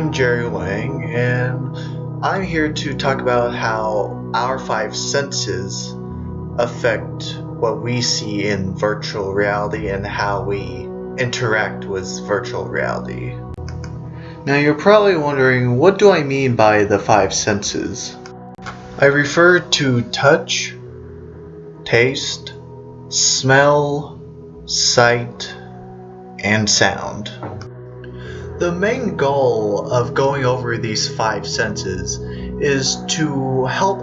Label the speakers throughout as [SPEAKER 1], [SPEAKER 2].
[SPEAKER 1] I'm Jerry Wang, and I'm here to talk about how our five senses affect what we see in virtual reality and how we interact with virtual reality. Now, you're probably wondering, what do I mean by the five senses? I refer to touch, taste, smell, sight, and sound. The main goal of going over these five senses is to help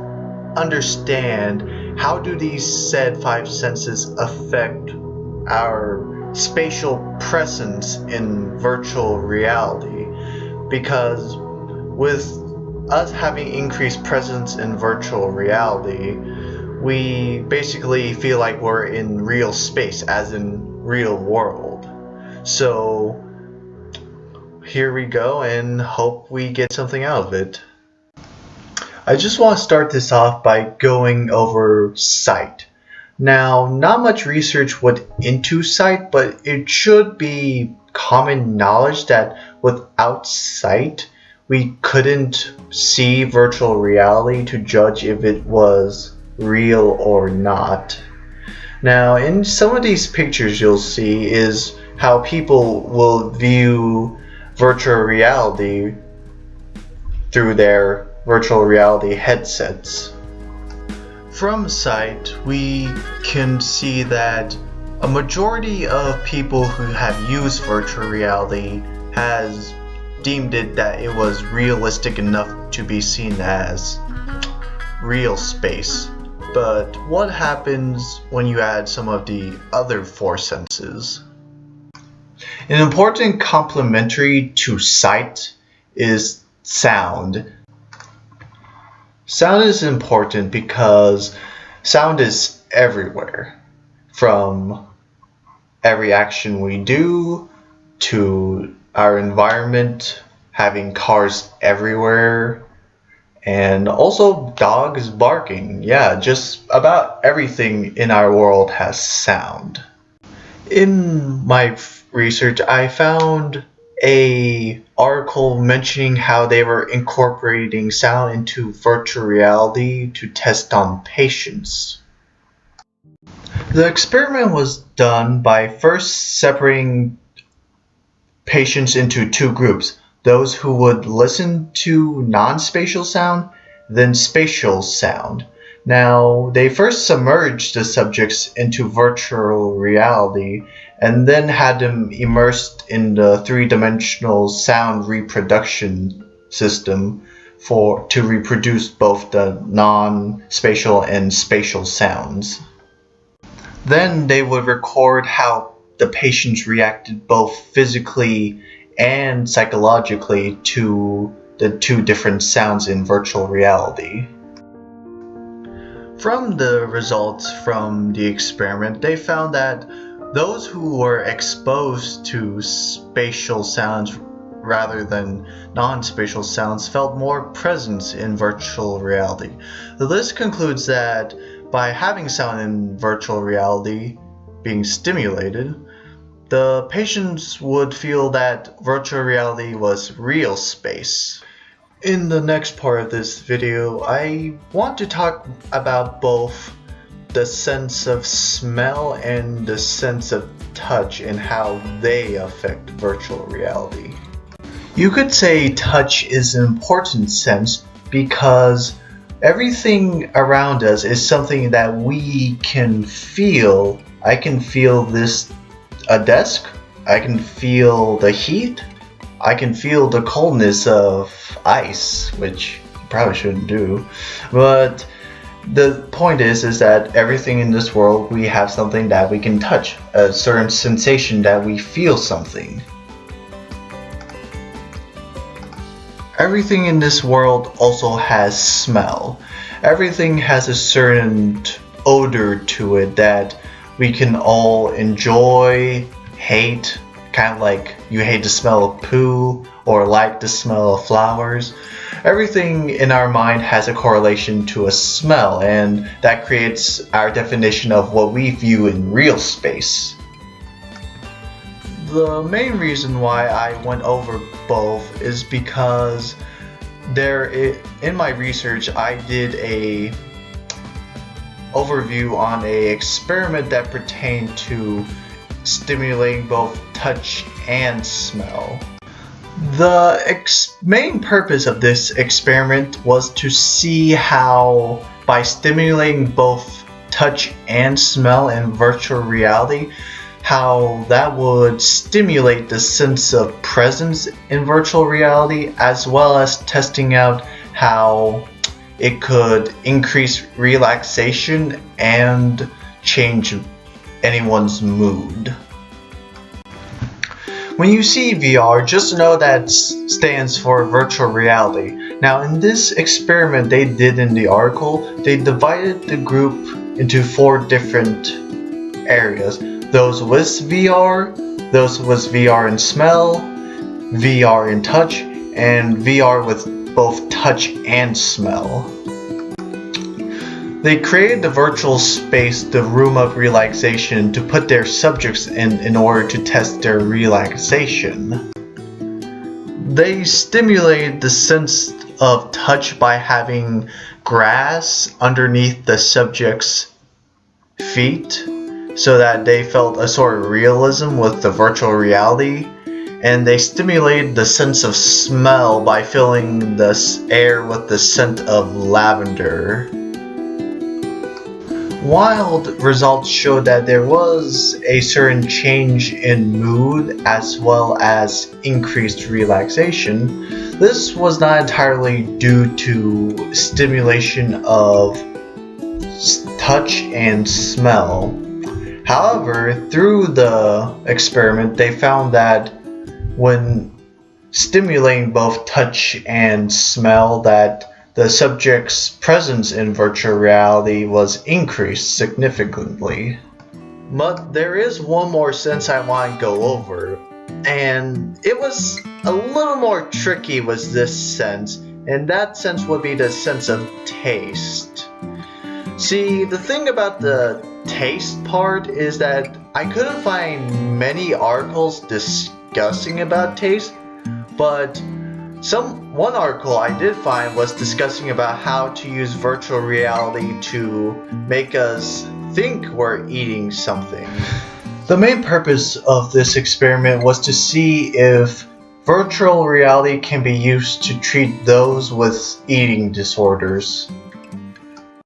[SPEAKER 1] understand how do these said five senses affect our spatial presence in virtual reality, because with us having increased presence in virtual reality, we basically feel like we're in real space, as in real world. So here we go, and hope we get something out of it. I just want to start this off by going over sight. Now, not much research went into sight, but it should be common knowledge that without sight, we couldn't see virtual reality to judge if it was real or not. Now, in some of these pictures you'll see is how people will view virtual reality through their virtual reality headsets. From sight, we can see that a majority of people who have used virtual reality has deemed it that it was realistic enough to be seen as real space. But what happens when you add some of the other four senses? An important complementary to sight is sound. Sound is important because sound is everywhere, from every action we do to our environment, having cars everywhere, and also dogs barking. Yeah, just about everything in our world has sound. In my research, I found an article mentioning how they were incorporating sound into virtual reality to test on patients. The experiment was done by first separating patients into two groups: those who would listen to non-spatial sound, then spatial sound. Now, they first submerged the subjects into virtual reality and then had them immersed in the three-dimensional sound reproduction system to reproduce both the non-spatial and spatial sounds. Then they would record how the patients reacted both physically and psychologically to the two different sounds in virtual reality. From the results from the experiment, they found that those who were exposed to spatial sounds rather than non-spatial sounds felt more presence in virtual reality. This concludes that by having sound in virtual reality being stimulated, the patients would feel that virtual reality was real space. In the next part of this video, I want to talk about both the sense of smell and the sense of touch and how they affect virtual reality. You could say touch is an important sense because everything around us is something that we can feel. I can feel a desk, I can feel the heat, I can feel the coldness of ice, which you probably shouldn't do. But the point is that everything in this world, we have something that we can touch, a certain sensation that we feel something. Everything in this world also has smell. Everything has a certain odor to it that we can all enjoy, hate, kind of like you hate the smell of poo or like the smell of flowers. Everything in our mind has a correlation to a smell, and that creates our definition of what we view in real space. The main reason why I went over both is because in my research I did a overview on a experiment that pertained to stimulating both touch and smell. The main purpose of this experiment was to see how, by stimulating both touch and smell in virtual reality, how that would stimulate the sense of presence in virtual reality, as well as testing out how it could increase relaxation and change anyone's mood. When you see VR, just know that stands for virtual reality. Now, in this experiment they did in the article, they divided the group into 4 different areas. Those with VR, those with VR and smell, VR and touch, and VR with both touch and smell. They created the virtual space, the room of relaxation, to put their subjects in order to test their relaxation. They stimulated the sense of touch by having grass underneath the subject's feet so that they felt a sort of realism with the virtual reality. And they stimulated the sense of smell by filling the air with the scent of lavender. While the results showed that there was a certain change in mood as well as increased relaxation, this was not entirely due to stimulation of touch and smell. However, through the experiment, they found that when stimulating both touch and smell, that the subject's presence in virtual reality was increased significantly. But there is one more sense I want to go over, and it was a little more tricky with this sense, and that sense would be the sense of taste. See, the thing about the taste part is that I couldn't find many articles discussing about taste, but one article I did find was discussing about how to use virtual reality to make us think we're eating something. The main purpose of this experiment was to see if virtual reality can be used to treat those with eating disorders.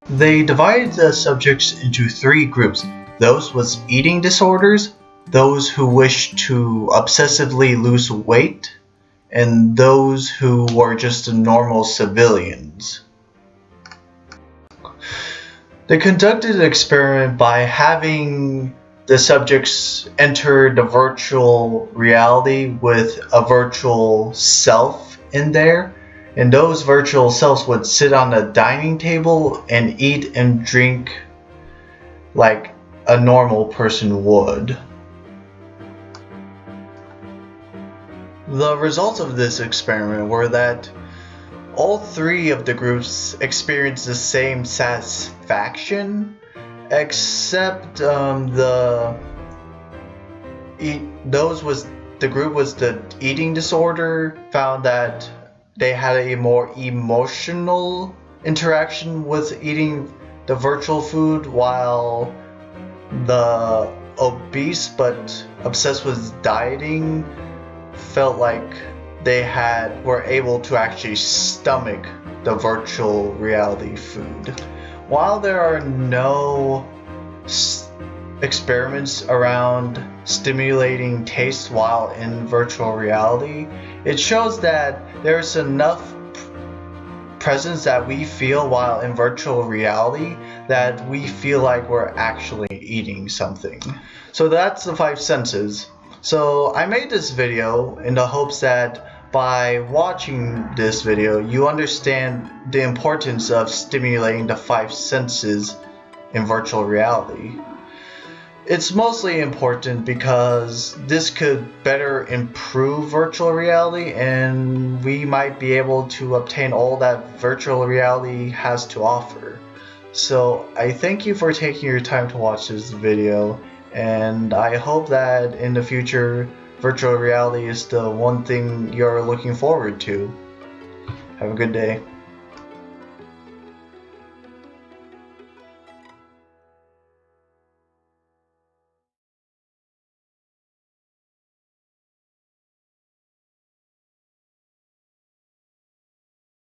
[SPEAKER 1] They divided the subjects into 3 groups: those with eating disorders, those who wish to obsessively lose weight, and those who were just normal civilians. They conducted the experiment by having the subjects enter the virtual reality with a virtual self in there, and those virtual selves would sit on a dining table and eat and drink like a normal person would. The results of this experiment were that all 3 of the groups experienced the same satisfaction, except the group with the eating disorder found that they had a more emotional interaction with eating the virtual food, while the obese but obsessed with dieting felt like they were able to actually stomach the virtual reality food. While there are no experiments around stimulating taste while in virtual reality, it shows that there's enough presence that we feel while in virtual reality that we feel like we're actually eating something. So that's the 5 senses. So I made this video in the hopes that by watching this video you understand the importance of stimulating the 5 senses in virtual reality. It's mostly important because this could better improve virtual reality, and we might be able to obtain all that virtual reality has to offer. So I thank you for taking your time to watch this video, and I hope that in the future virtual reality is the one thing you're looking forward to. Have a good day.